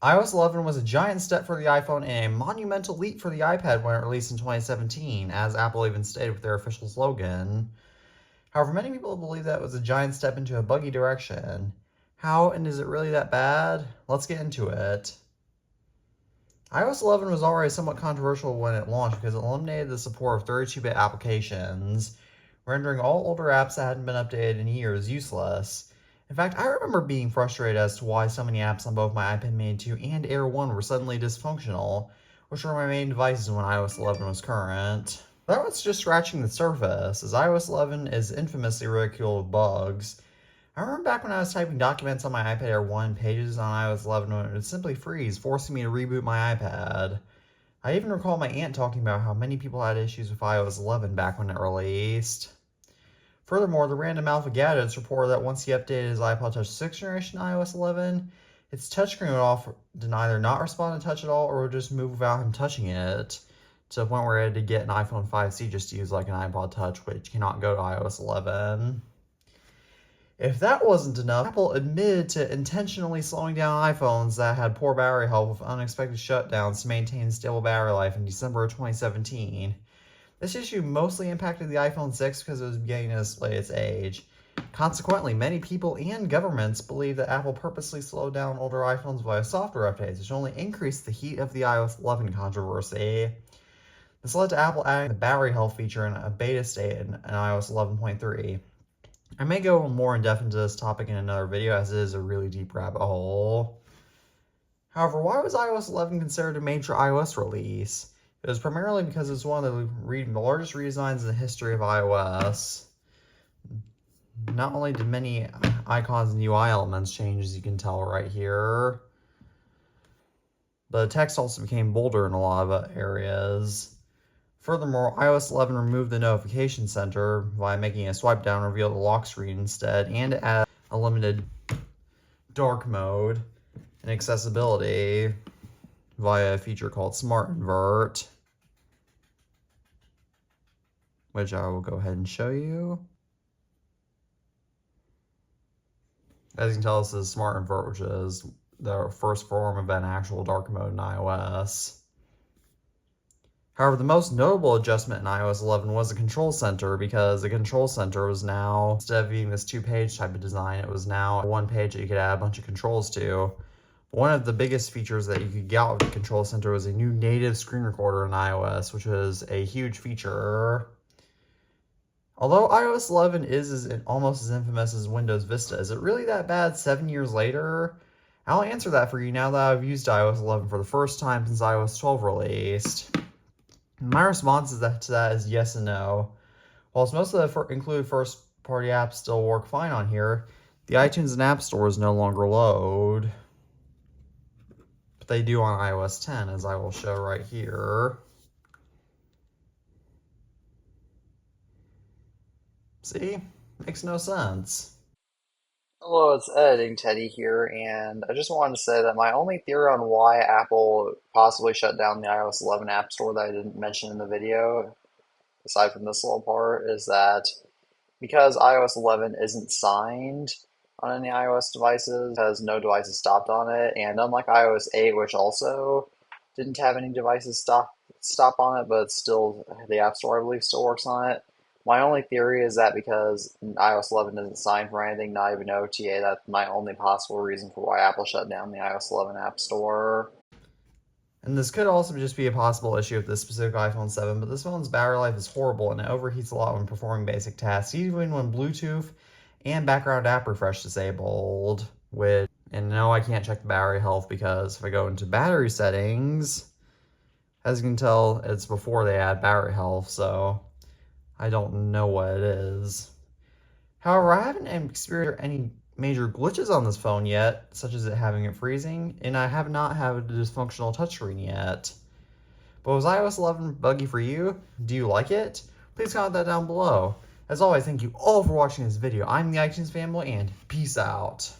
iOS 11 was a giant step for the iPhone and a monumental leap for the iPad when it released in 2017, as Apple even stated with their official slogan. However, many people believe that was a giant step into a buggy direction. How, and is it really that bad? Let's get into it. iOS 11 was already somewhat controversial when it launched because it eliminated the support of 32-bit applications, rendering all older apps that hadn't been updated in years useless. In fact, I remember being frustrated as to why so many apps on both my iPad Mini 2 and Air 1 were suddenly dysfunctional, which were my main devices when iOS 11 was current. That was just scratching the surface, as iOS 11 is infamously ridiculed with bugs. I remember back when I was typing documents on my iPad Air 1 pages on iOS 11 when it would simply freeze, forcing me to reboot my iPad. I even recall my aunt talking about how many people had issues with iOS 11 back when it released. Furthermore, the random alpha gadgets reported that once he updated his iPod Touch 6th generation to iOS 11, its touchscreen would often either not respond to touch at all or would just move without him touching it, to the point where I had to get an iPhone 5C just to use like an iPod Touch, which cannot go to iOS 11. If that wasn't enough, Apple admitted to intentionally slowing down iPhones that had poor battery health with unexpected shutdowns to maintain stable battery life in December of 2017. This issue mostly impacted the iPhone 6 because it was beginning to display its age. Consequently, many people and governments believe that Apple purposely slowed down older iPhones via software updates, which only increased the heat of the iOS 11 controversy. This led to Apple adding the battery health feature in a beta state in iOS 11.3. I may go more in depth into this topic in another video, as it is a really deep rabbit hole. However, why was iOS 11 considered a major iOS release? It was primarily because it was one of the largest redesigns in the history of iOS. Not only did many icons and UI elements change, as you can tell right here, but the text also became bolder in a lot of areas. Furthermore, iOS 11 removed the notification center by making a swipe down reveal the lock screen instead, and added a limited dark mode and accessibility via a feature called Smart Invert, which I will go ahead and show you. As you can tell, this is Smart Invert, which is the first form of an actual dark mode in iOS. However, the most notable adjustment in iOS 11 was the control center, because the control center was now, instead of being this two-page type of design, it was now one page that you could add a bunch of controls to. One of the biggest features that you could get out of the control center was a new native screen recorder in iOS, which was a huge feature. Although iOS 11 is almost as infamous as Windows Vista, is it really that bad 7 years later? I'll answer that for you now that I've used iOS 11 for the first time since iOS 12 released. My response to that is yes and no. Whilst most of the included first-party apps still work fine on here, the iTunes and App Stores no longer load. But they do on iOS 10, as I will show right here. See? Makes no sense. Hello, it's Editing Teddy here, and I just wanted to say that my only theory on why Apple possibly shut down the iOS 11 App Store that I didn't mention in the video, aside from this little part, is that because iOS 11 isn't signed on any iOS devices, because no devices stopped on it, and unlike iOS 8, which also didn't have any devices stop on it, but still the App Store, I believe, still works on it. My only theory is that because iOS 11 isn't signed for anything, not even OTA, that's my only possible reason for why Apple shut down the iOS 11 App Store. And this could also just be a possible issue with this specific iPhone 7, but this phone's battery life is horrible and it overheats a lot when performing basic tasks, even when Bluetooth and background app refresh disabled. And no, I can't check the battery health because if I go into battery settings, as you can tell, it's before they add battery health, so I don't know what it is. However, I haven't experienced any major glitches on this phone yet, such as it having it freezing, and I have not had a dysfunctional touchscreen yet. But was iOS 11 buggy for you? Do you like it? Please comment that down below. As always, thank you all for watching this video. I'm the iTunes Fanboy, and peace out.